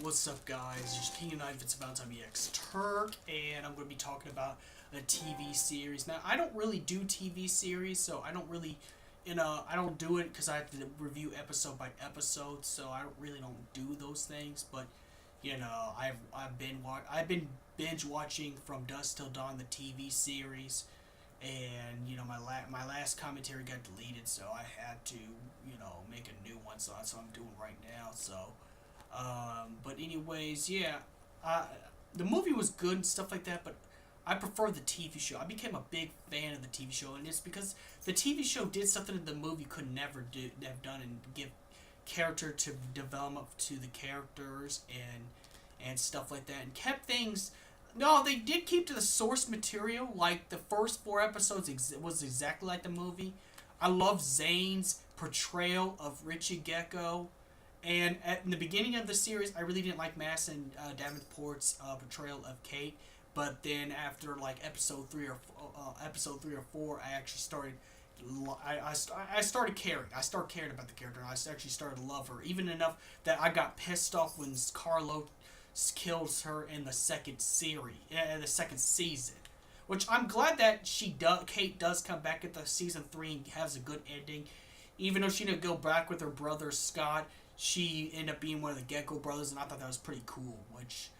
What's up, guys? It's King of Knife, it's Valentine EX Turk, and I'm going to be talking about a TV series. Now, I don't really do TV series, so I don't really, I don't do it because I have to review episode by episode, so I don't do those things. But I've been binge watching from Dusk till Dawn, the TV series, and my last commentary got deleted, so I had to make a new one. So that's what I'm doing right now. So. But anyways, yeah, the movie was good and stuff like that, but I prefer the TV show. I became a big fan of the TV show, and it's because the TV show did something that the movie could never have done, and give character to development to the characters and stuff like that, and kept things. No, they did keep to the source material. Like the first 4 episodes was exactly like the movie. I love Zane's portrayal of Richie Gecko. And in the beginning of the series, I really didn't like Madison Davenport's portrayal of Kate. But then after like episode 3 or 4, I actually started. I started caring. I started caring about the character. I actually started to love her, even enough that I got pissed off when Carlo kills her in the second season. Which I'm glad that Kate does come back at the season 3 and has a good ending, even though she didn't go back with her brother Scott. She ended up being one of the Gecko brothers, and I thought that was pretty cool. Which,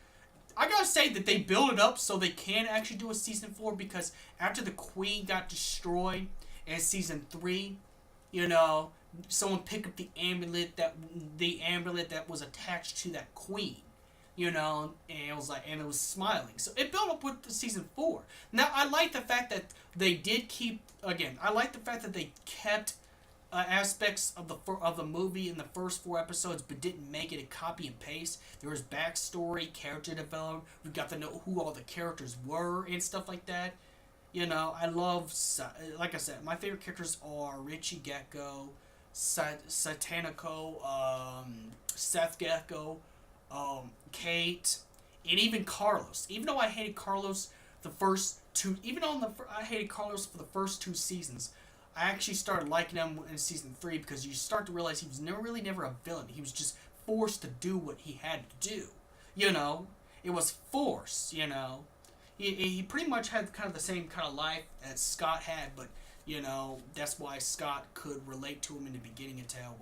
I gotta say that they build it up so they can actually do a season 4, because after the Queen got destroyed in season 3, someone picked up the amulet that was attached to that Queen, and it was smiling. So it built up with the season 4. Now I like the fact that they did keep I like the fact that they kept aspects of the movie in the first 4 episodes, but didn't make it a copy and paste. There was backstory, character development. We got to know who all the characters were and stuff like that. I love, like I said, my favorite characters are Richie Gecko, Satanico, Seth Gecko, Kate, and even Carlos. Even though I hated Carlos I hated Carlos for the first 2 seasons, I actually started liking him in season 3, because you start to realize he was never a villain. He was just forced to do what he had to do. It was forced. He pretty much had kind of the same kind of life as Scott had, but that's why Scott could relate to him in the beginning until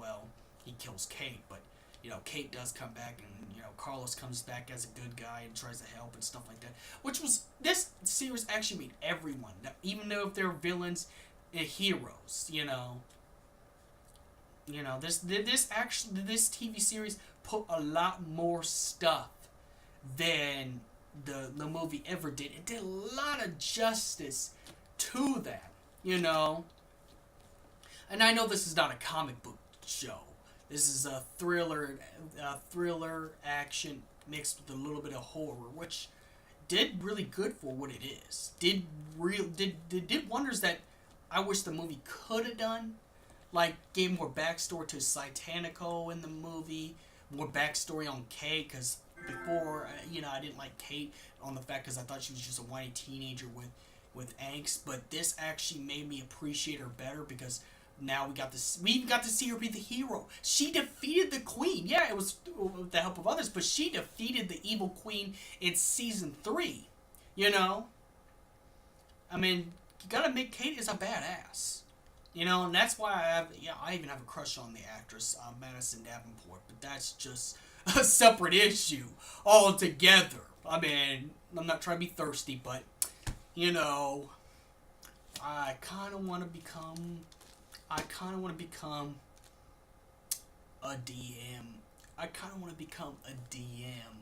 he kills Kate. But Kate does come back, and Carlos comes back as a good guy and tries to help and stuff like that. This series actually made everyone, even though if they're villains, heroes. This TV series put a lot more stuff than the movie ever did. It did a lot of justice to that, And I know this is not a comic book show. This is a thriller action mixed with a little bit of horror, which did really good for what it is. Did wonders that I wish the movie could have done. Like, gave more backstory to Satanico in the movie, more backstory on Kate, because before, I didn't like Kate on the fact because I thought she was just a whiny teenager with angst, but this actually made me appreciate her better, because now we even got to see her be the hero. She defeated the Queen. Yeah, it was with the help of others, but she defeated the evil Queen in season 3. I mean, you gotta admit, Kate is a badass. And that's why I even have a crush on the actress, Madison Davenport, but that's just a separate issue altogether. I mean, I'm not trying to be thirsty, but, I kind of want to become a DM. I kind of want to become a DM,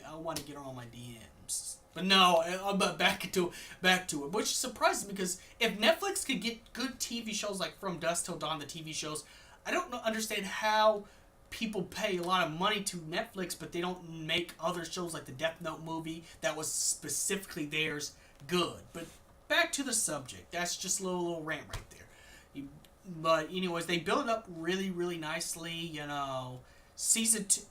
I want to get her on my DMs. But no, but back to it, which surprised me, because if Netflix could get good TV shows like From Dusk Till Dawn, the TV shows, I don't understand how people pay a lot of money to Netflix, but they don't make other shows like the Death Note movie that was specifically theirs good. But back to the subject. That's just a little rant right there. But anyways, they build it up really, really nicely. Season 2.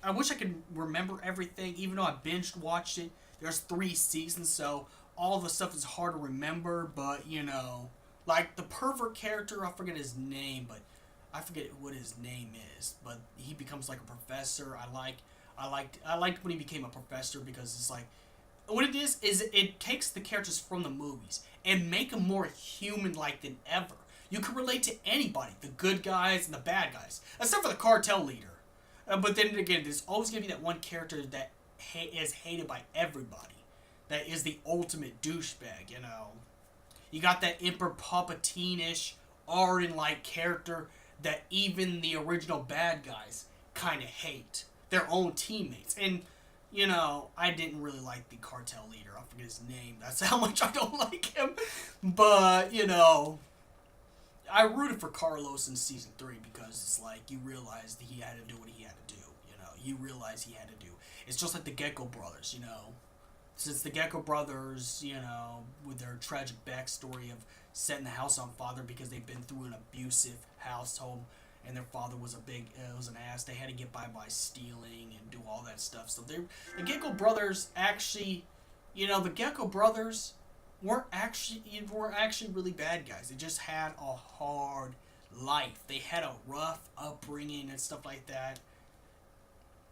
I wish I could remember everything, even though I binged watched it. There's 3 seasons, so all the stuff is hard to remember. But like the pervert character, I forget his name, but I forget what his name is, but he becomes like a professor. I liked when he became a professor because it's like what it is it takes the characters from the movies and make them more human-like than ever. You can relate to anybody, the good guys and the bad guys, except for the cartel leader. But then again, there's always gonna be that one character that is hated by everybody. That is the ultimate douchebag. You got that Emperor Palpatine-ish, Arden-like character that even the original bad guys kind of hate their own teammates. And I didn't really like the cartel leader. I forget his name. That's how much I don't like him. But I rooted for Carlos in season 3 because it's like you realize that he had to do what he had to do. You realize he had to do. It's just like the Gecko brothers. Since the Gecko brothers, with their tragic backstory of setting the house on fire because they've been through an abusive household and their father was was an ass. They had to get by stealing and do all that stuff. So the Gecko brothers actually, the Gecko brothers weren't actually really bad guys. They just had a hard life. They had a rough upbringing and stuff like that.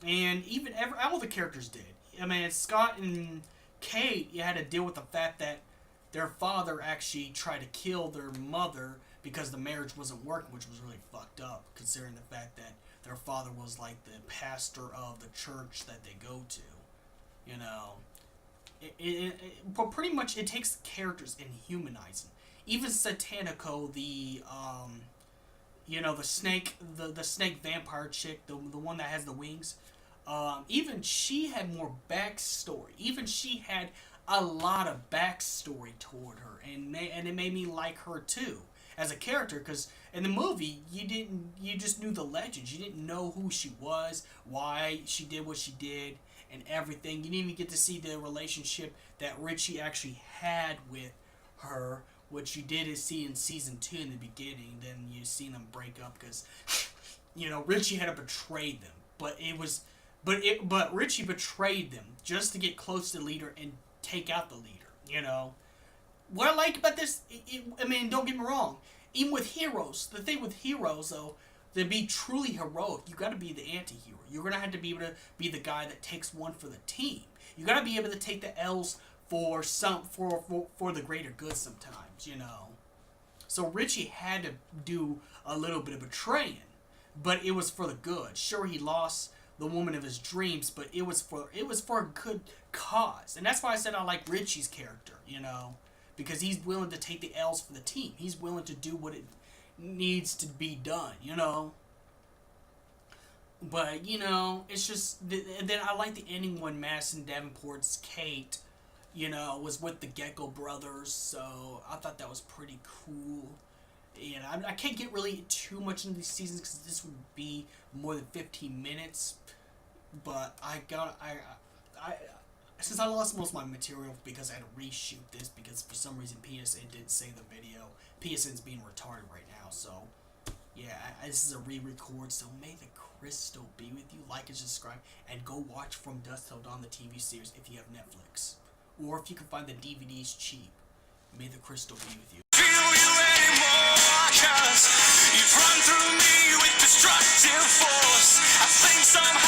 And even all the characters did. I mean, Scott and Kate, you had to deal with the fact that their father actually tried to kill their mother because the marriage wasn't working, which was really fucked up, considering the fact that their father was like the pastor of the church that they go to. But pretty much it takes characters and humanizing. Even Satanico, the snake, the snake vampire chick, the one that has the wings. Even she had more backstory. Even she had a lot of backstory toward her, and it made me like her too as a character. Because in the movie, you just knew the legends. You didn't know who she was, why she did what she did, and everything. You didn't even get to see the relationship that Richie actually had with her, which you did see in season 2 in the beginning. Then you seen them break up because Richie had to betray them, but Richie betrayed them just to get close to the leader and take out the leader. What I like about this, don't get me wrong. Even with heroes, the thing with heroes though, to be truly heroic, you got to be the anti-hero. You're gonna have to be able to be the guy that takes one for the team. You got to be able to take the L's for the greater good sometimes. So Richie had to do a little bit of betraying, but it was for the good. Sure, he lost the woman of his dreams, but it was for a good cause. And that's why I said I like Richie's character, because he's willing to take the L's for the team. He's willing to do what it needs to be done, But, it's just, and then I like the ending when Madison Davenport's Kate, was with the Gecko brothers, so I thought that was pretty cool. And I can't get really too much into these seasons because this would be more than 15 minutes. But since I lost most of my material because I had to reshoot this because for some reason PSN didn't save the video. PSN's being retarded right now, so yeah, this is a re-record. So may the crystal be with you. Like and subscribe, and go watch From Dusk Till Dawn, the TV series, if you have Netflix, or if you can find the DVDs cheap. May the crystal be with you. You've run through me with destructive force. I think somehow